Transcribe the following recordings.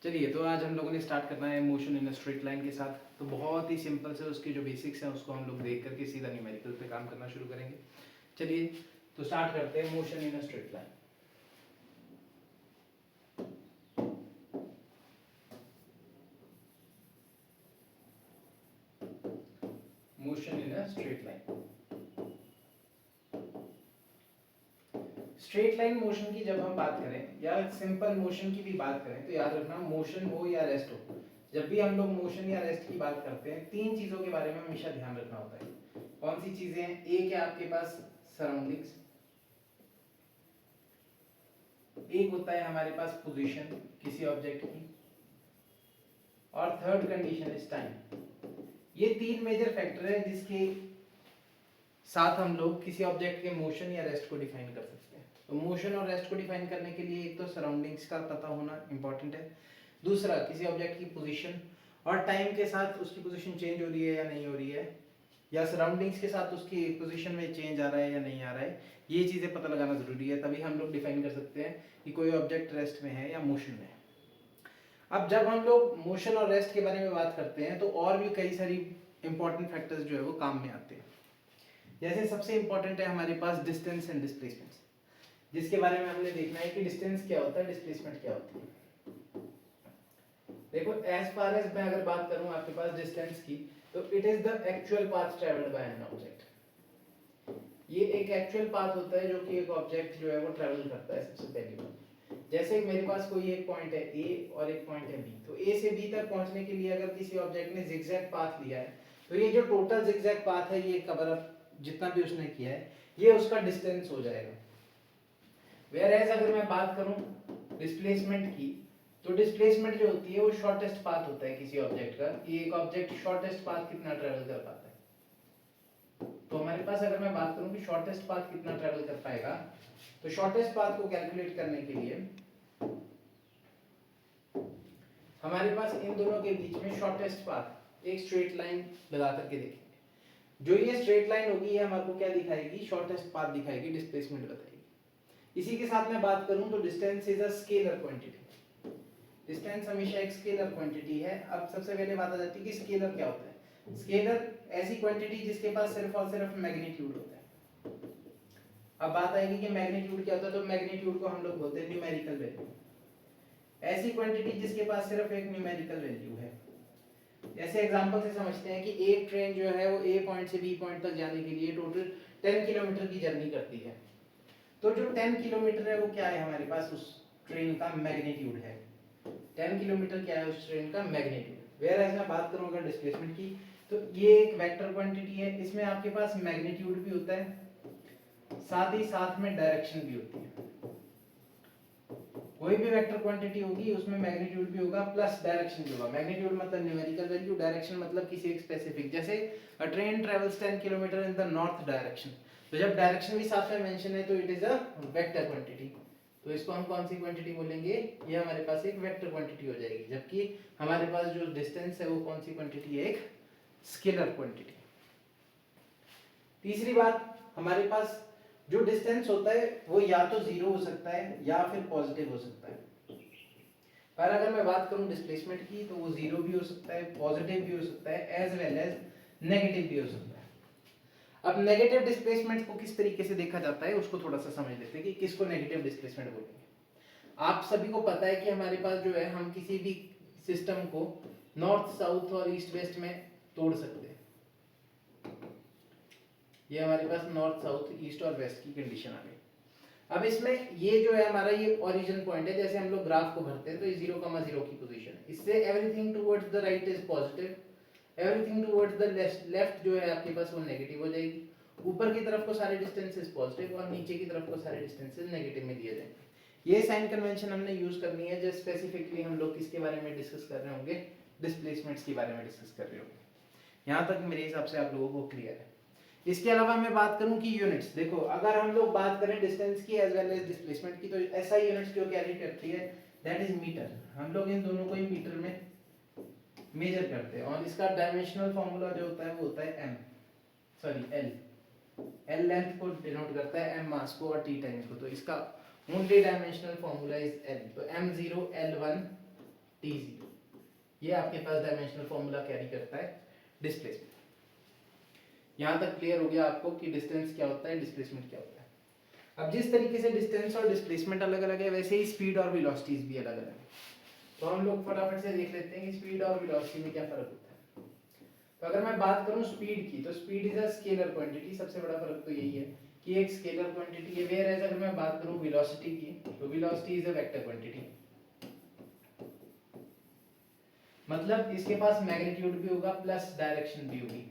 चलिए, तो आज हम लोगों ने स्टार्ट करना है मोशन इन स्ट्रेट लाइन के साथ। तो बहुत ही सिंपल से उसके जो बेसिक्स हैं उसको हम लोग देख करके सीधा न्यूमेरिकल पे काम करना शुरू करेंगे। चलिए, तो स्टार्ट करते हैं motion in straight line. Motion in a straight line. Straight line motion की जब हम बात करें या सिंपल मोशन की भी बात करें तो याद रखना, मोशन हो या रेस्ट हो, जब भी हम लोग मोशन या रेस्ट की बात करते हैं तीन चीजों के बारे में हमेशा ध्यान रखना होता है। कौन सी चीजें हैं? एक है आपके पास सराउंडिंग्स, एक होता है हमारे पास पोजीशन किसी ऑब्जेक्ट की, और थर्ड कंडीशन इज टाइम। ये तीन मेजर फैक्टर है जिसके साथ हम लोग किसी ऑब्जेक्ट के मोशन या रेस्ट को डिफाइन कर सकते हैं। तो मोशन और रेस्ट को डिफाइन करने के लिए एक तो सराउंडिंग्स का पता होना इंपॉर्टेंट है, दूसरा किसी ऑब्जेक्ट की पोजीशन, और टाइम के साथ उसकी पोजीशन चेंज हो रही है या नहीं हो रही है, या सराउंडिंग्स के साथ उसकी पोजीशन में चेंज आ रहा है या नहीं आ रहा है, ये चीज़ें पता लगाना ज़रूरी है। तभी हम लोग डिफाइन कर सकते हैं कि कोई ऑब्जेक्ट रेस्ट में है या मोशन में है। अब जब हम लोग मोशन और रेस्ट के बारे में बात करते हैं तो और भी कई सारी इंपॉर्टेंट फैक्टर्स जो है वो काम में आते हैं। जैसे सबसे इंपॉर्टेंट है हमारे पास डिस्टेंस एंड डिस्प्लेसमेंट, जिसके बारे में हमने देखना है कि डिस्टेंस क्या होता है, डिस्प्लेसमेंट क्या होती है। देखो, एज फार एज मैं अगर बात करूं आपके पास डिस्टेंस की, तो it is the actual path travelled by an object. ये एक एक्चुअल पाथ होता है जो कि एक ऑब्जेक्ट जो है वो ट्रेवल करता है। सबसे पहली बात, जैसे मेरे पास कोई एक पॉइंट है ए और एक पॉइंट है बी, तो ए से बी तक पहुंचने के लिए अगर किसी ऑब्जेक्ट ने जिगजैग पाथ लिया है तो ये जो टोटल जिगजैग पाथ है, ये कवर अप जितना भी उसने किया है, ये उसका डिस्टेंस हो जाएगा। वेयर एज अगर मैं बात करूं डिस्प्लेसमेंट की, तो डिस्प्लेसमेंट जो होती है वो शॉर्टेस्ट पाथ होता है किसी ऑब्जेक्ट का, कि एक ऑब्जेक्ट शॉर्टेस्ट पाथ कितना ट्रेवल कर पाता है। तो हमारे पास अगर मैं बात करूं कि शॉर्टेस्ट पाथ कितना ट्रेवल कर पाएगा, तो शॉर्टेस्ट पाथ को कैलकुलेट करने के लिए हमारे पास इन दोनों के बीच में शॉर्टेस्ट पाथ एक स्ट्रेट लाइन लगा करके देखेंगे। जो ये स्ट्रेट लाइन होगी ये हमारे को क्या दिखाएगी? शॉर्टेस्ट पाथ दिखाएगी, डिस्प्लेसमेंट बताएगी। इसी के साथ मैं बात करूं तो distance is a scalar quantity. Distance हमेशा एक स्केलर क्वांटिटी है। अब सबसे पहले बात आ जाती है कि स्केलर क्या होता है। स्केलर ऐसी क्वांटिटी जिसके पास सिर्फ और सिर्फ मैग्नीट्यूड होता है। अब बात आएगी कि मैग्नीट्यूड क्या होता है, तो मैग्नीट्यूड को हम लोग बोलते हैं न्यूमेरिकल वैल्यू। ऐसी क्वांटिटी जिसके पास सिर्फ एक न्यूमेरिकल वैल्यू है। जैसे एग्जांपल से समझते हैं कि एक ट्रेन जो है वो ए पॉइंट से बी पॉइंट तक जाने के लिए टोटल 10 किलोमीटर की जर्नी करती है। तो जो 10 किलोमीटर है वो क्या है? हमारे पास उस ट्रेन का मैग्नीट्यूड है। 10 किलोमीटर क्या है उस ट्रेन का? मैग्नीट्यूड। वेयर एज मैं बात करूं अगर डिस्प्लेसमेंट की, तो ये एक वेक्टर क्वांटिटी है, इसमें आपके पास मैग्नीट्यूड भी होता है, साथ ही साथ में डायरेक्शन भी होती है। कोई भी वेक्टर क्वांटिटी होगी उसमें मैग्नीट्यूड भी होगा प्लस डायरेक्शन भी होगा। मैग्नीट्यूड मतलब न्यूमेरिकल वैल्यू, डायरेक्शन मतलब किसी एक स्पेसिफिक, जैसे अ train travels 10 kilometre in the north direction, तो जब डायरेक्शन भी साथ में मेंशन है तो it is a vector quantity. तो इसको हम कौन सी क्वांटिटी बोलेंगे? ये हमारे पास एक वेक्टर क्वांटिटी हो जाएगी। जबकि हमारे पास जो डिस्टेंस है वो कौन सी क्वांटिटी है? एक स्केलर क्वांटिटी। तीसरी बात, हमारे पास जो डिस्टेंस होता है वो या तो जीरो हो सकता है या फिर पॉजिटिव हो सकता है। पर अगर मैं बात करूं डिस्प्लेसमेंट की, तो वो जीरो भी हो सकता है, पॉजिटिव भी हो सकता है, एज वेल एज नेगेटिव भी हो सकता है। अब नेगेटिव डिस्प्लेसमेंट को किस तरीके से देखा जाता है उसको थोड़ा सा समझ लेते हैं कि किसको नेगेटिव डिस्प्लेसमेंट बोलेंगे। आप सभी को पता है कि हमारे पास जो है हम किसी भी सिस्टम को नॉर्थ साउथ और ईस्ट वेस्ट में तोड़ सकते हैं। ये हमारे पास नॉर्थ साउथ ईस्ट और वेस्ट की कंडीशन आ गई। अब इसमें ये जो है हमारा ये ओरिजिन पॉइंट है, जैसे हम लोग ग्राफ को भरते हैं तो ये 0,0 की पोजीशन है। इससे everything towards the right is positive, everything towards the left जो है आपके पास वो नेगेटिव हो जाएगी। ऊपर की तरफ को सारे डिस्टेंसेस पॉजिटिव और नीचे की तरफ को सारे डिस्टेंसेस नेगेटिव में दिए जाएंगे। ये साइन कन्वेंशन हमने यूज करनी है जब स्पेसिफिकली हम लोग किसके बारे में डिस्कस कर रहे होंगे? डिस्प्लेसमेंट्स के बारे में डिस्कस कर रहे होंगे। यहाँ तक मेरे हिसाब से आप लोगों को क्लियर है। इसके अलावा मैं बात करूं कि यूनिट्स, देखो अगर हम लोग बात करें डिस्टेंस की एज वेल एज डिस्प्लेसमेंट की, तो ऐसा यूनिट्स जो कैरी करती है दैट इज मीटर। हम लोग इन दोनों को ही मीटर में मेजर करते हैं और इसका डायमेंशनल फार्मूला जो होता है वो होता है एल। एल लेंथ को डिनोट करता है, एम मास को और टी टाइम को, तो इसका only dimensional formula is L. तो m0 l1 t0। ये आपके पास डायमेंशनल फॉर्मूला कैरी करता है डिस्प्लेसमेंट। यहाँ तक क्लियर हो गया आपको कि डिस्टेंस क्या होता है, डिस्प्लेसमेंट क्या होता है। अब जिस तरीके से डिस्टेंस और डिस्प्लेसमेंट अलग अलग है, वैसे ही स्पीड और वेलोसिटीज भी अलग अलग है। तो हम लोग फटाफट से देख लेते हैं कि स्पीड और वेलोसिटी में क्या फर्क होता है। तो अगर मैं बात करूं स्पीड की, तो speed is a scalar quantity. सबसे बड़ा फर्क तो यही है कि एक स्केलर क्वांटिटी है, वेयर एज अगर मैं बात करूं वेलोसिटी की, तो velocity is a vector quantity. मतलब इसके पास मैग्नीट्यूड भी होगा प्लस डायरेक्शन भी होगी।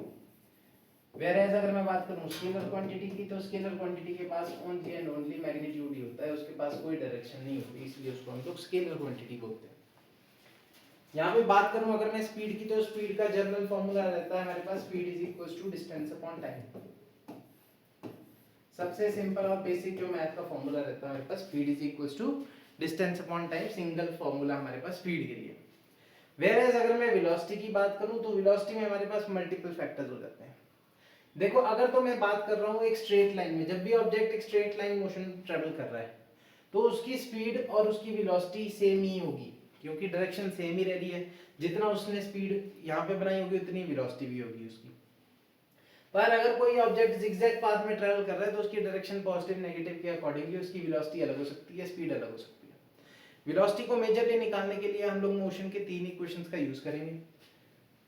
वेयर एज अगर मैं बात करूं स्केलर क्वांटिटी की, तो स्केलर क्वांटिटी के पास ओनली एंड ओनली मैग्नीट्यूड ही होता है, उसके पास कोई डायरेक्शन नहीं होती, इसलिए उसको हम लोग स्केलर क्वांटिटी बोलते हैं। यहाँ पे बात करूं अगर मैं स्पीड की, तो स्पीड का जनरल फॉर्मूला रहता है हमारे पास, speed is equal to distance upon time. सबसे सिंपल और बेसिक जो मैथ का फॉर्मूला रहता है हमारे पास, speed is equal to distance upon time, single formula हमारे पास स्पीड के लिए। वेयरएज अगर मैं वेलोसिटी की बात करूं, तो वेलोसिटी में हमारे पास मल्टीपल फैक्टर्स हो जाते हैं। देखो अगर तो मैं बात कर रहा हूं एक स्ट्रेट लाइन में, जब भी ऑब्जेक्ट एक स्ट्रेट लाइन मोशन ट्रेवल कर रहा है, तो उसकी स्पीड और उसकी वेलोसिटी सेम ही होगी, क्योंकि डायरेक्शन सेम ही रह रही है। जितना उसने स्पीड यहाँ पे बनाई होगी, उतनी वेलोसिटी भी होगी उसकी। पर अगर कोई ऑब्जेक्ट जिगजैग पाथ में ट्रैवल कर रहा है, तो उसकी डायरेक्शन पॉजिटिव नेगेटिव के अकॉर्डिंगली उसकी वेलोसिटी अलग हो सकती है, स्पीड अलग हो सकती है। वेलोसिटी को मेजरली निकालने के लिए हम लोग मोशन के तीन इक्वेशंस का यूज करेंगे।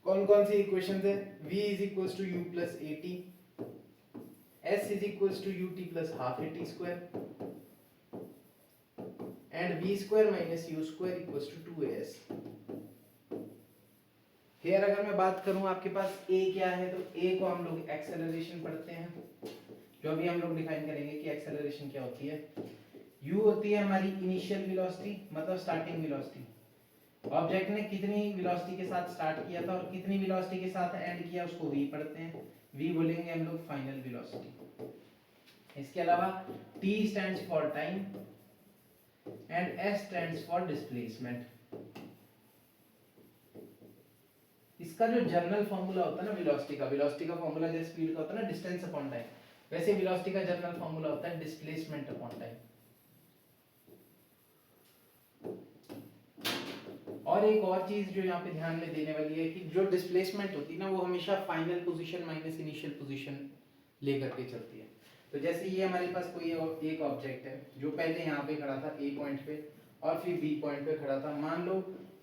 कौन कौन सी इक्वेशंस है? v is equals to u plus at, s is equals to ut plus half at square, and v square minus u square equals to 2as। here अगर मैं बात करूं आपके पास a क्या है, तो a को हम लोग एक्सेलरेशन पढ़ते हैं, जो अभी हम लोग डिफाइन करेंगे कि एक्सेलरेशन क्या होती है। u होती है हमारी इनिशियल वेलोसिटी, मतलब स्टार्टिंग वेलोसिटी। ऑब्जेक्ट ने कितनी वेलोसिटी के साथ स्टार्ट किया था और कितनी वेलोसिटी के साथ एंड किया, उसको v पढ़ते हैं। v बोलेंगे हम लोग फाइनल वेलोसिटी। इसके अलावा t stands for time and s stands for displacement. इसका जो जनरल फॉर्मूला होता है ना वेलोसिटी का फॉर्मूला जैसे स्पीड का होता है ना डिस्टेंस अपॉन टाइम, वैसे वेलोसिटी का जनरल फॉर्मूला होता है डिस्प्लेसमेंट अपॉन टाइम। और एक और चीज जो यहाँ पे ध्यान में देने वाली है कि जो डिस्प्लेसमेंट होती है ना, वो हमेशा final position minus initial position लेकर के चलती है। तो जैसे ये हमारे पास कोई एक ऑब्जेक्ट है जो पहले यहाँ पे खड़ा था ए पॉइंट पे और फिर बी पॉइंट पे खड़ा था। मान लो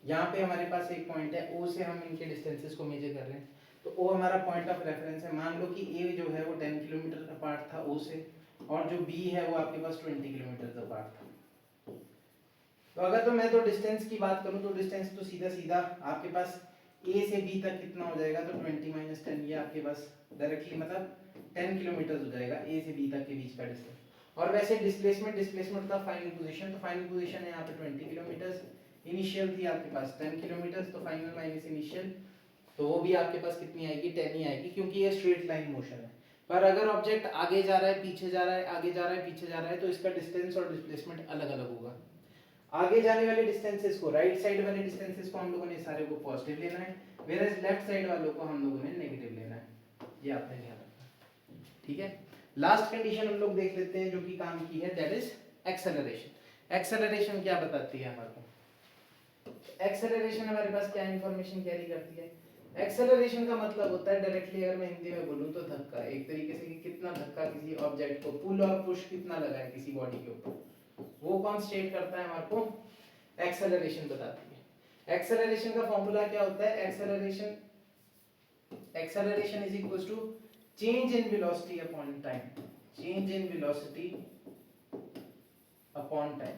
यहाँ पे हमारे पास एक पॉइंट है, ओ से हम इनके डिस्टेंसेस को मेजर कर रहे हैं, तो ओ हमारा पॉइंट ऑफ रेफरेंस है। मान लो कि ए जो है वो 10 किलोमीटर अपार्ट था ओ से, और जो बी है वो आपके पास 20 किलोमीटर अपार्ट था। तो अगर तो मैं तो डिस्टेंस की बात करूं, तो डिस्टेंस तो सीधा सीधा आपके पास ए से बी तक कितना हो जाएगा, तो 20 माइनस 10, ये आपके पास डायरेक्टली मतलब 10 किलोमीटर हो जाएगा ए से बी तक के बीच का डिस्टेंस। और वैसे डिस्प्लेसमेंट था फाइनल पोजीशन, तो फाइनल पोजीशन है यहाँ पे 20 किलोमीटर, इनिशियल थी आपके पास 10 किलोमीटर, तो फाइनल माइनस इनिशियल, तो वो भी आपके पास कितनी आएगी, 10 ही आएगी, क्योंकि ये स्ट्रेट लाइन मोशन है। पर अगर ऑब्जेक्ट आगे जा रहा है, पीछे जा रहा है, आगे जा रहा है, पीछे जा रहा है, तो इसका डिस्टेंस और डिस्प्लेसमेंट अलग अलग होगा। आगे जाने वाले डिस्टेंसेस को, राइट साइड वाले डिस्टेंसेस को हम लोगों ने सारे को पॉजिटिव लेना है, वेयरएज लेफ्ट साइड वालों को हम लोगों ने नेगेटिव लेना है। ये आपने ध्यान रखना, ठीक है। लास्ट कंडीशन हम लोग देख लेते हैं जो कि काम की है, दैट इज एक्सेलरेशन। एक्सेलरेशन क्या बताती है हमारे को? एक्सेलरेशन हमारे पास क्या इंफॉर्मेशन कैरी करती है? एक्सेलरेशन का मतलब होता है डायरेक्टली अगर मैं हिंदी में बोलूं तो धक्का, एक तरीके से कि कितना धक्का किसी ऑब्जेक्ट को, पुल और पुश कितना लगा है किसी बॉडी के ऊपर, वो कौन स्टेट करता है हमारे को? एक्सेलरेशन बताती है। एक्सेलरेशन का फॉर्मूला क्या होता है? Acceleration is equal to change in velocity upon time, change in velocity upon time.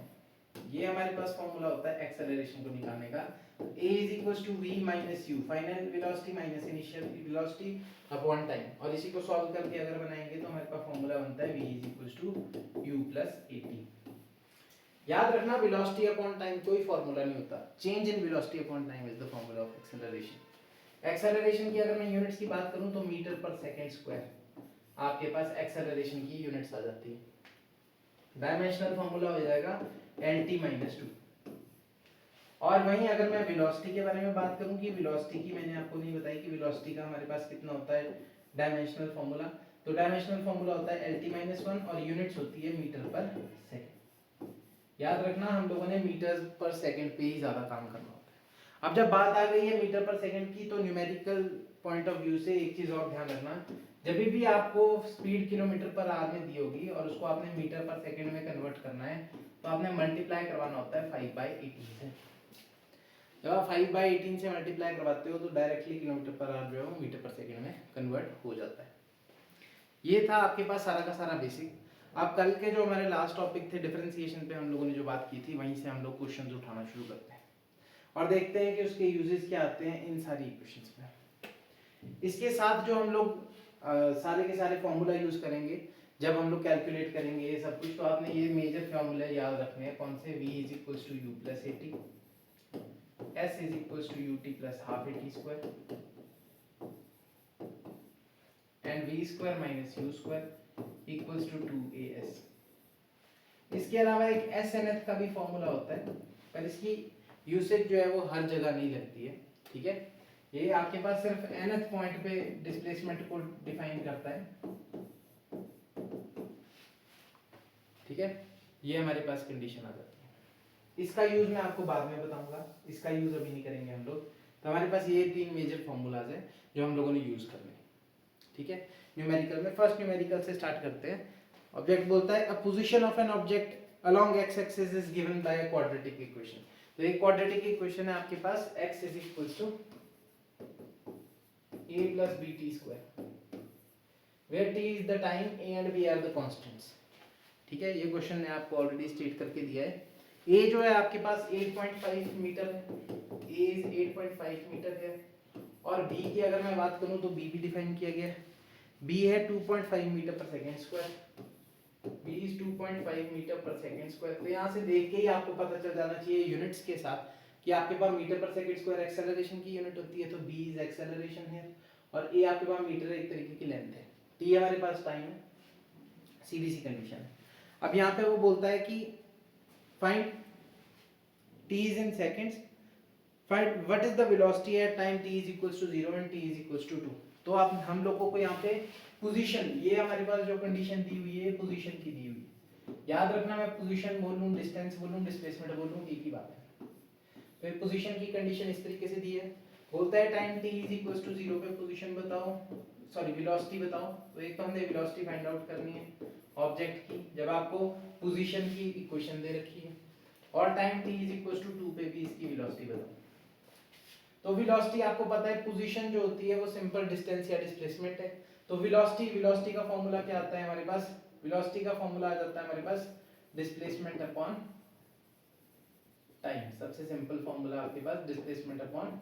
ये हमारे पास फॉर्मूला होता है एक्सेलरेशन को निकालने का। a is equals to v minus u, final velocity minus initial velocity upon time. और इसी को सॉल्व करके अगर बनाएंगे तो हमारे पास फॉर्मूला बनता है v is equals to u plus at। याद रखना वेलोसिटी अपॉन टाइम कोई फॉर्मूला नहीं होता, change in velocity upon time is the formula of acceleration. Acceleration की अगर मैं यूनिट्स की बात करूं तो मीटर पर सेकंड स्क्वायर आपके पास एक्सेलरेशन की यूनिट्स आ जाती है। डायमेंशनल फॉर्मूला हो जाएगा nt - 2। और वहीं अगर मैं वेलोसिटी के बारे में बात करूं कि वेलोसिटी की मैंने आपको नहीं बताई कि वेलोसिटी का हमारे पास कितना होता है डायमेंशनल फॉर्मूला, तो डायमेंशनल फॉर्मूला होता है lt - 1 और यूनिट्स होती है मीटर पर सेकंड। याद रखना हम लोगों ने मीटर पर सेकंड पे ही ज्यादा काम करना होता है। अब जब बात आ गई है मीटर पर सेकंड की, तो न्यूमेरिकल पॉइंट ऑफ व्यू से एक चीज और ध्यान रखना, जब भी आपको स्पीड किलोमीटर पर आवर में दी होगी और उसको आपने मीटर पर सेकंड में कन्वर्ट करना है, तो आपने मल्टीप्लाई करवाना होता है 5/18 से। जब आप 5/18 से मल्टीप्लाई करवाते हो तो डायरेक्टली किलोमीटर पर आवर जो है मीटर पर सेकंड में कन्वर्ट हो जाता है। ये था आपके पास सारा का सारा बेसिक। अब कल के जो हमारे लास्ट टॉपिक थे डिफरेंशिएशन पे, हम लोगों ने जो बात की थी, वहीं से हम लोग क्वेश्चंस उठाना शुरू करते हैं और देखते हैं कि उसके यूजेस क्या आते हैं इन सारी इक्वेशंस में। इसके साथ जो हम लोग सारे के सारे फॉर्मूला यूज करेंगे जब हम लोग कैलकुलेट करेंगे ये सब कुछ, तो आपने ये मेजर फॉर्मूला याद रखने हैं। कौन से? v is equal to u plus a t, s is equal to u t plus half a t square and v square minus u square equals to 2as। इसके अलावा एक एस एन एथ का भी फॉर्मूला होता है, पर इसकी यूसेज जो है वो हर जगह नहीं लगती है, ठीक है। ये आपके पास सिर्फ nth पॉइंट पे डिस्प्लेसमेंट को डिफाइन करता है, ठीक है। ये हमारे पास कंडीशन आ जाती है। इसका यूज मैं आपको बाद में बताऊंगा, इसका यूज अभी नहीं करेंगे हम लोग। तो हमारे पास ये 3 मेजर फॉर्मूलाज हैं जो हम लोगों ने यूज करने हैं, ठीक है। न्यूमेरिकल में फर्स्ट न्यूमेरिकल से स्टार्ट करते हैं। ऑब्जेक्ट बोलता है a position of an object along x axis is given by a quadratic equation. तो एक क्वाड्रेटिक इक्वेशन है आपके पास, x is equal to a plus bt square where t is the time a and b are the constants, ठीक है। ये question ने आपको ऑलरेडी स्टेट करके दिया है। a जो है आपके पास 8.5 मीटर है, a इज 8.5 मीटर है, और b की अगर मैं बात करूं तो b भी डिफाइन किया गया है। b है 2.5 metre per second square, b is 2.5 metre per second square. तो यहाँ से देख के ही आपको पता चल जाना चाहिए यूनिट्स के साथ कि आपके पास metre per second square acceleration की यूनिट होती है, तो b इज एक्सेलरेशन है, और a आपके पास मीटर एक तरीके की लेंथ है, t हमारे पास टाइम है, सीधी सी कंडीशन है। अब यहाँ पे वो बोलता है कि find t is in seconds, find what is the velocity at time t is equals to 0 and t is equals to 2। तो आप हम लोगों को यहाँ पे पोजीशन, ये हमारे पास जो कंडीशन दी हुई है पोजीशन की दी हुई है, याद रखना मैं पोजीशन बोलूँ, डिस्टेंस बोलूँ, डिस्प्लेसमेंट बोलूँ, एक ही बात है। तो पोजीशन की कंडीशन इस तरीके से दी है, बोलता है time t is equals to 0 पे पोजीशन बताओ, सॉरी वेलोसिटी बताओ। तो एक तो हमने वेलोसिटी फाइंड आउट करनी है ऑब्जेक्ट की, जब आपको पोजीशन की इक्वेशन दे रखी है, और time t is equals to 2 पे भी इसकी वेलोसिटी बताओ। तो वेलोसिटी आपको पता है, पोजीशन जो होती है वो सिंपल डिस्टेंस या डिस्प्लेसमेंट है। तो वेलोसिटी का फॉर्मूला क्या आता है हमारे पास? वेलोसिटी का फॉर्मूला आ जाता है हमारे पास डिस्प्लेसमेंट अपॉन टाइम। सबसे सिंपल फॉर्मूला आपके पास डिस्प्लेसमेंट अपॉन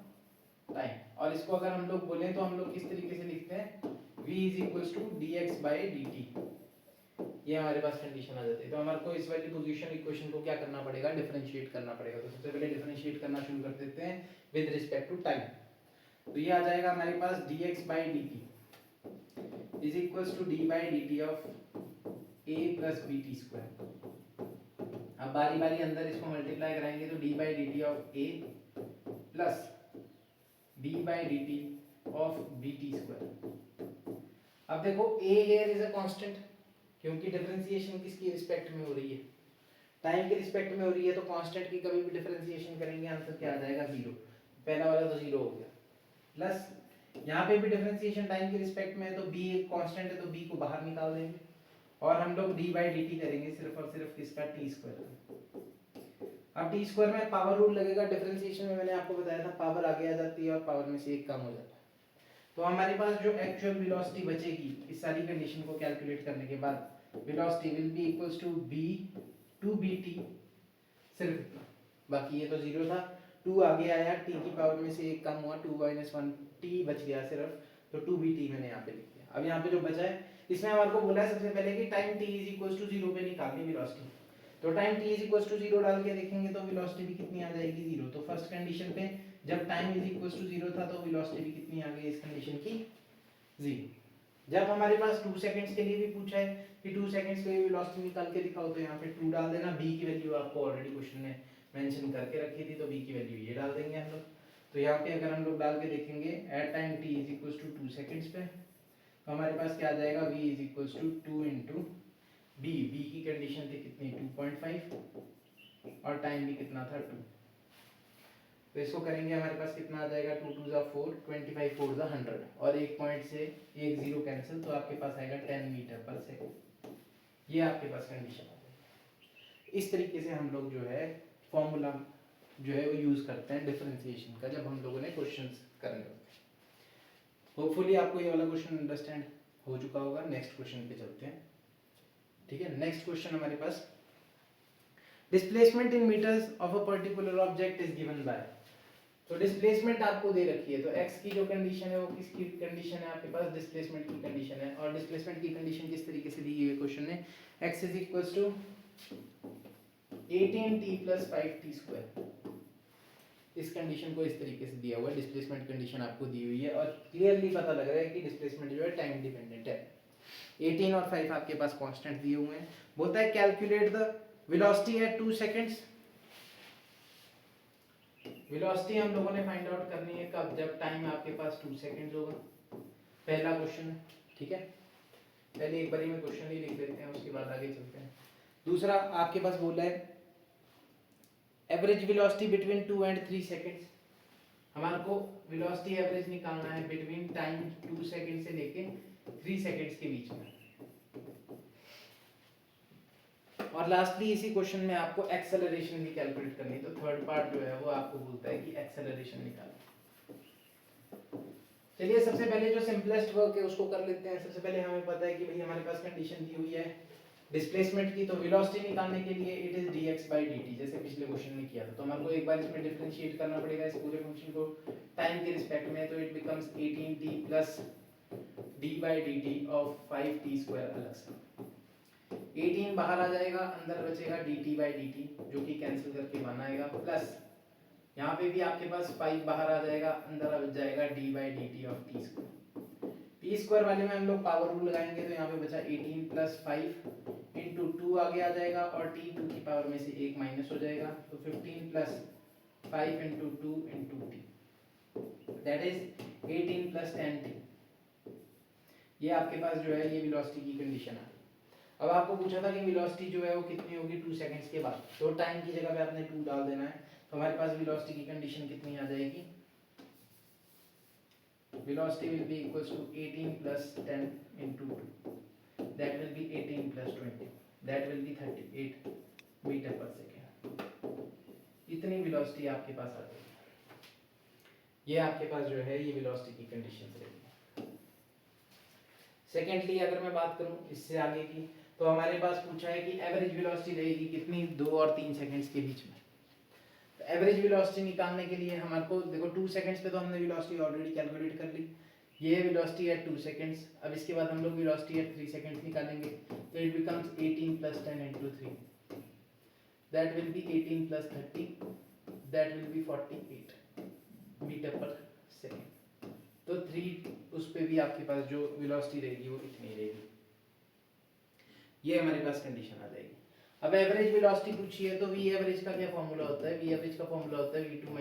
टाइम। और इसको अगर हम लोग बोलें तो हम लोग किस तरीके से लिखते हैं? v is equal to dx/dt। ये हमारे पास कंडीशन आ जाती है। तो हमारे को इस वाली पोजीशन इक्वेशन को क्या करना पड़ेगा? डिफरेंशिएट करना पड़ेगा। तो सबसे पहले डिफरेंशिएट करना शुरू कर देते हैं विद रिस्पेक्ट टू टाइम। तो ये आ जाएगा हमारे पास dx/dt is equals to d/dt of a plus bt square. अब बारी बारी अंदर इसको मल्टीप्लाई कराएंगे तो d/dt of a plus d/dt of bt square. अब देखो a here is a constant, क्योंकि डिफरेंशिएशन किसकी रिस्पेक्ट में हो रही है? टाइम के रिस्पेक्ट में हो रही है। तो कांस्टेंट की कभी भी डिफरेंशिएशन करेंगे आंसर क्या आ जाएगा? 0। पहला वाला तो 0 हो गया, प्लस यहाँ पे भी डिफरेंशिएशन टाइम के रिस्पेक्ट में है, तो b एक कांस्टेंट है तो b को बाहर निकाल देंगे, और हम लोग d/dt करेंगे सिर्फ और सिर्फ किसका? t square. अब t स्क्वायर में पावर रूल लगेगा। डिफरेंशिएशन में मैंने आपको बताया था पावर आगे आ जाती है और पावर में से एक कम हो जाता है। तो हमारे पास जो एक्चुअल वेलोसिटी बचेगी इस सारी कंडीशन को कैलकुलेट करने के बाद, velocity will be equals to b two bt, सिर्फ इतना। बाकी ये तो 0 था, 2 आगे आया, t की पावर में से एक कम हुआ, 2 - 1 t बच गया सिर्फ, तो 2bt मैंने यहाँ पे लिख दिया। अब यहाँ पे जो बचा है इसमें हमारे को बोला है सबसे पहले कि time t is equals to 0 पे निकालनी वेलोसिटी। तो time t is equals to 0 डाल के देखेंगे तो वेलोसिटी भी कितनी आ जाएगी? 0। तो फर्स्ट कंडीशन पे जब टाइम इज इक्वल्स टू 0 था तो वेलोसिटी भी कितनी आ गई इस कंडीशन की? 0। जब हमारे पास 2 सेकंड्स के लिए भी पूछा है कि 2 सेकंड्स के लिए वेलोसिटी निकाल के दिखाओ, तो यहाँ पे 2 डाल देना। b की वैल्यू आपको ऑलरेडी क्वेश्चन में मेंशन करके रखी थी, तो b की वैल्यू ये डाल देंगे हम लोग। तो यहाँ पे अगर हम लोग डाल के देखेंगे at time t is equals to 2 seconds पे, तो हमारे पास क्या आ जाएगा? v is equals to 2 into b की कंडीशन थी कितनी? 2.5, और टाइम भी कितना था? 2। तो इसको करेंगे हमारे पास कितना आ जाएगा, 2 2 4, 25 4 100 और एक पॉइंट से एक जीरो कैंसिल, तो आपके पास आएगा 10 मीटर पर सेकंड। ये आपके पास कंडीशन आ जाएगी। इस तरीके से हम लोग जो है फॉर्मूला जो है वो यूज करते हैं डिफरेंशिएशन का जब हम लोगों ने क्वेश्चंस करने होते हैं। होपफुली आपको ये वाला क्वेश्चन अंडरस्टैंड हो चुका होगा। नेक्स्ट क्वेश्चन पे चलते हैं। ठीक है, नेक्स्ट क्वेश्चन हमारे पास displacement in metres of a particular object is given by. तो डिस्प्लेसमेंट आपको दे रखी है, तो x की जो कंडीशन है वो किसकी कंडीशन है, आपके पास डिस्प्लेसमेंट की कंडीशन है। और डिस्प्लेसमेंट की कंडीशन किस तरीके से दी गई है क्वेश्चन में, x is equal to 18t + 5t²। इस कंडीशन को इस तरीके से दिया हुआ है, डिस्प्लेसमेंट कंडीशन आपको दी हुई है और क्लियरली पता लग रहा है कि डिस्प्लेसमेंट जो है टाइम डिपेंडेंट है। 18 और 5 आपके पास कांस्टेंट दिए हुए हैं। बोलता है calculate the velocity at 2 seconds. Velocity हम लोगों ने फाइंड आउट करनी है कब, जब टाइम आपके पास 2 सेकंड्स होगा। पहला क्वेश्चन है, ठीक है, पहले एक बारी में क्वेश्चन ही लिख लेते हैं, उसके बाद आगे चलते हैं। दूसरा आपके पास बोला है average velocity between 2 and 3 seconds. हमारे को वेलोसिटी एवरेज निकालना है बिटवीन टाइम 2 सेकंड से लेके 3 सेकंड्स के बीच में। और लास्टली इसी क्वेश्चन में आपको एक्सेलरेशन भी कैलकुलेट करनी है। तो थर्ड पार्ट जो है वो आपको बोलता है कि एक्सेलरेशन निकालो। चलिए सबसे पहले जो सिंपलेस्ट वर्क है उसको कर लेते हैं। सबसे पहले हमें पता है कि भाई हमारे पास कंडीशन दी हुई है डिस्प्लेसमेंट की, तो वेलोसिटी निकालने के लिए इट इज dx/dt, जैसे पिछले क्वेश्चन में किया था। तो हमारे को एक बार इसमें डिफरेंशिएट करना पड़ेगा इस पूरे फंक्शन को टाइम के रिस्पेक्ट में। तो it becomes 18t + d/dt of 5t² अलग से। 18 बाहर आ जाएगा, अंदर बचेगा dt/dt जो कि कैंसिल करके 1 आएगा, प्लस यहाँ पे भी आपके पास 5 बाहर आ जाएगा, अंदर बच जाएगा d/dt ऑफ t²। t² वाले में हम लोग पावर रूल लगाएंगे, तो यहाँ पे बचा 18 + 5 × 2 आगे आ जाएगा और t 2 की पावर में से 1 माइनस हो जाएगा। तो 15 + 5 × 2 × t दैट इज 18 + 10t। ये आपके पास जो है ये वेलोसिटी की कंडीशन है। अब आपको पूछा था कि वेलोसिटी जो है वो कितनी होगी 2 सेकंड्स के बाद, तो टाइम की जगह पे आपने 2 डाल देना है। तो हमारे पास वेलोसिटी की कंडीशन कितनी आ जाएगी, velocity will be equals to 18 + 10 × 2, that will be 18 + 20, that will be 38 metre per second. इतनी वेलोसिटी आपके पास आ जाएगी। ये आपके पास जो है ये वेलोसिटी की कंडीशन रहेगी। सेकेंडली अगर मैं बात करूं इससे आगे की, तो हमारे पास पूछा है कि एवरेज वेलोसिटी रहेगी कितनी 2 और 3 सेकंड्स के बीच में। तो एवरेज वेलोसिटी निकालने के लिए हमारे को देखो 2 सेकंड्स पे तो हमने वेलोसिटी ऑलरेडी कैलकुलेट कर ली, ये वेलोसिटी एट 2 सेकंड्स। अब इसके बाद हम लोग वेलोसिटी एट 3 सेकंड्स निकालेंगे, तो it becomes 18 + 10 × 3, that will be 18 + 30, that will be 48 metre per second. तो 3 उस पे भी आपके पास जो वेलोसिटी रहेगी वो इतनी रहेगी। ये हमारे पास कंडीशन आ जाएगी। अब एवरेज वेलोसिटी पूछी है, तो v एवरेज का क्या फॉर्मूला होता है, v एवरेज का फॉर्मूला होता है v2 -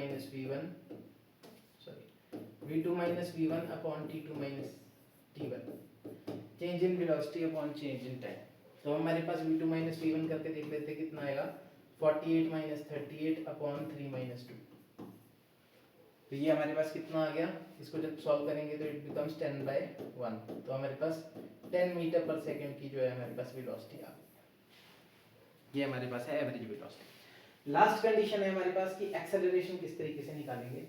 v1 upon t2 - t1, change in velocity upon change in time. तो हमारे पास v2 - v1 करके देख लेते हैं कितना आएगा, 48 - 38 अपॉन 3 - 2। तो ये हमारे पास कितना आ गया, इसको जब सॉल्व करेंगे तो इट बिकम्स 10/1। तो हमारे पास 10 मीटर पर सेकंड की जो है हमारे पास वेलोसिटी आ गई। ये हमारे पास है एवरेज वेलोसिटी। लास्ट कंडीशन है हमारे पास कि एक्सेलरेशन किस तरीके से निकालेंगे।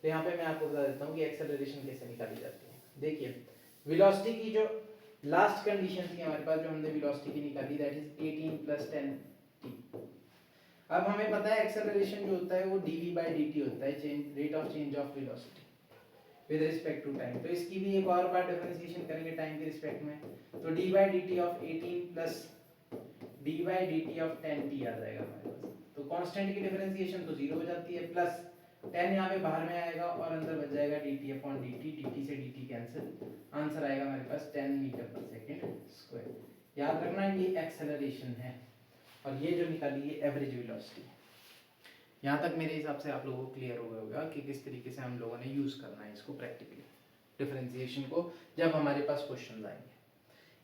तो यहाँ पे मैं आपको बता देता हूँ कि एक्सेलरेशन कैसे निकाली जाती है। देखिए वेलोसिटी की जो लास्ट कंडीशन थी हमारे पास, जो हमने वेलोसिटी की निकाली, दैट इज 18 + 10t। अब हमें पता है एक्सेलरेशन जो होता है वो dv/dt होता है, change rate of change of velocity with respect to time. तो इसकी भी एक और बार डिफरेंशिएशन करेंगे टाइम के रिस्पेक्ट में, तो d/dt of 18 plus d/dt of 10t आ जाएगा हमारे पास। तो कांस्टेंट की डिफरेंशिएशन तो 0 हो जाती है, प्लस 10 यहाँ पे बाहर में आएगा और अंदर बच जाएगा dt/dt, dt से dt कैंसिल, आंसर आएगा हमारे पास 10 मीटर पर सेकंड स्क्वायर। याद रखना ये एक्सेलरेशन है और ये जो निकाली है एवरेज वेलोसिटी। यहाँ तक मेरे हिसाब से आप लोगों को क्लियर हो गया होगा कि किस तरीके से हम लोगों ने यूज़ करना है इसको प्रैक्टिकली डिफरेंशिएशन को जब हमारे पास क्वेश्चन आएंगे।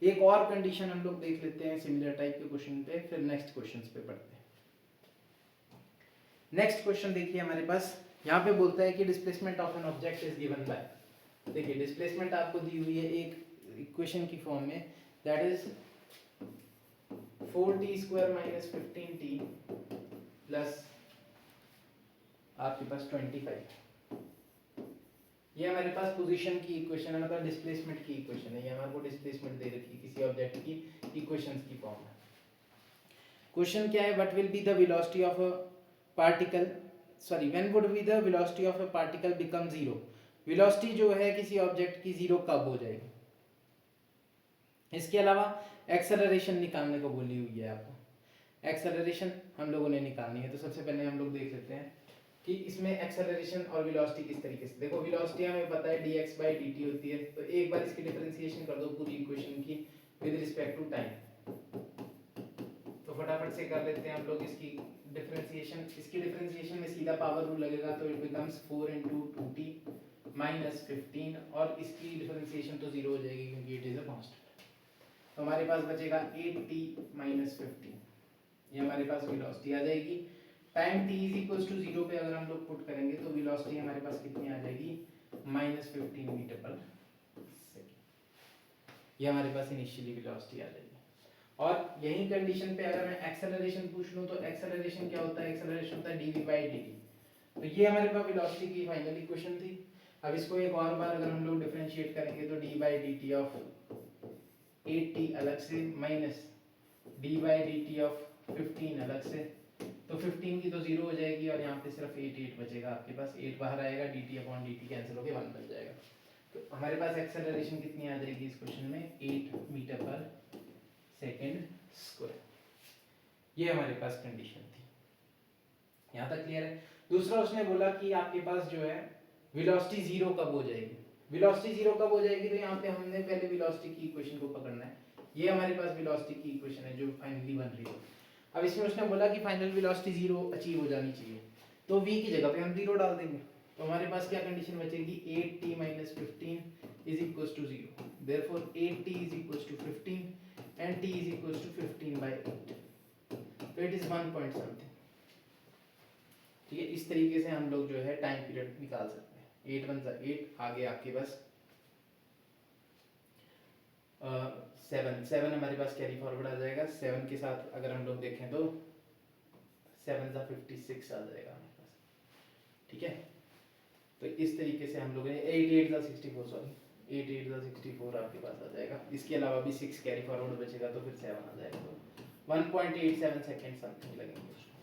एक और कंडीशन हम लोग देख लेते हैं सिमिलर टाइप के क्वेश्चन पे, फिर नेक्स्ट क्वेश्चन पे पढ़ते हैं। नेक्स्ट क्वेश्चन देखिए हमारे पास यहाँ पे बोलता है कि displacement of an object is given bye, देखिए डिस्प्लेसमेंट आपको दी हुई है एक इक्वेशन की फॉर्म में, that is 4t² - 15t plus आपके पास 25। ये हमारे पास पोजीशन की इक्वेशन है, मतलब डिस्प्लेसमेंट की इक्वेशन है। ये हमारे को डिस्प्लेसमेंट दे रखी है किसी ऑब्जेक्ट की इक्वेशंस की फॉर्म में। क्वेश्चन क्या है, what will be the velocity of a particle, sorry when would be the velocity of a particle become zero, velocity जो है किसी ऑब्जेक्ट की जीरो कब हो जाएगी। इसके अलावा एक्सेलरेशन निकालने को बोली हुई है आपको। एक्सेलरेशन हम लोगों ने निकालनी है, तो सबसे पहले हम लोग देख लेते हैं कि इसमें एक्सेलरेशन और वेलोसिटी किस तरीके से। देखो वेलोसिटी हमें पता है dx/dt होती है, तो एक बार इसकी डिफरेंशिएशन कर दो पूरी इक्वेशन की विद रिस्पेक्ट टू टाइम। तो फटाफट से कर लेते हैं हम लोग इसकी डिफरेंशिएशन। इसकी डिफरेंशिएशन में सीधा पावर रूल लगेगा, तो इट बिकम्स 4 × 2t - 15, और इसकी डिफरेंशिएशन तो जीरो हो जाएगी क्योंकि इट इज अ कांस्टेंट। तो हमारे पास बचेगा 8t - 15, ये हमारे पास वेलोसिटी आ जाएगी। टाइम t = 0 पे अगर हम लोग पुट करेंगे तो वेलोसिटी हमारे पास कितनी आ जाएगी, -15 मीटर/सेकंड। ये हमारे पास इनिशियली वेलोसिटी आ जाएगी। और यही कंडीशन पे अगर मैं एक्सेलरेशन पूछ लूं, तो एक्सेलरेशन क्या होता है, एक्सेलरेशन होता है dv/dt। तो ये हमारे पास वेलोसिटी की फाइनल इक्वेशन थी। अब इसको एक और बार अगर हम लोग डिफरेंशिएट करेंगे तो d/dt ऑफ 8t अलग से माइनस d/dt ऑफ 15 अलग से, तो 15 की तो जीरो हो जाएगी और यहाँ पे सिर्फ 8 बचेगा आपके पास, 8 बाहर आएगा, dt/dt कैंसिल होकर 1 बन जाएगा। तो हमारे पास एक्सेलरेशन कितनी आ जाएगी इस क्वेश्चन में, 8 मीटर/सेकंड²। ये हमारे पास कंडीशन थी, यहाँ तक क्लियर है। दूसरा उसने बोला कि आपके पास जो है वेलोसिटी जीरो कब हो जाएगी। वेलोसिटी जीरो कब हो जाएगी, तो यहाँ पे हमने पहले वेलोसिटी की इक्वेशन को पकड़ना है। ये हमारे पास वेलोसिटी की इक्वेशन है जो फाइनली बन रही है। अब इसमें उसने बोला कि फाइनल वेलोसिटी जीरो अचीव हो जानी चाहिए, तो v की जगह पे हम जीरो डाल देंगे। तो हमारे पास क्या कंडीशन बचेगी, 8t - 15 = 0, therefore 8t = 15 and t = 15/8, तो इट इज 1 पॉइंट समथिंग। ठीक है, इस तरीके से हम लोग जो है टाइम पीरियड निकाल सकते हैं। 8 × 1 8, आगे आपके पास 7 हमारे पास कैरी फॉरवर्ड आ जाएगा। 7 के साथ अगर हम लोग देखें तो 7 × 56 आ जाएगा हमारे पास। ठीक है, तो इस तरीके से हम लोग 8 8 × 64, सॉरी 8 8 × 64 आपके पास आ जाएगा। इसके अलावा भी 6 कैरी फॉरवर्ड बचेगा, तो फिर 7 आ जाएगा, तो 1.87 सेकेंड समथिंग लगेंगे उसको,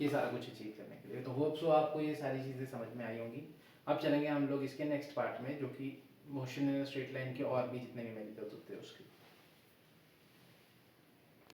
ये सारा कुछ अचीव करने के लिए। तो होप सो आपको ये सारी चीज़ें समझ में आई होंगी। अब चलेंगे हम लोग इसके नेक्स्ट पार्ट में, जो कि मोशन इन स्ट्रेट लाइन के और भी जितने भी मेथड्स होते हैं उसके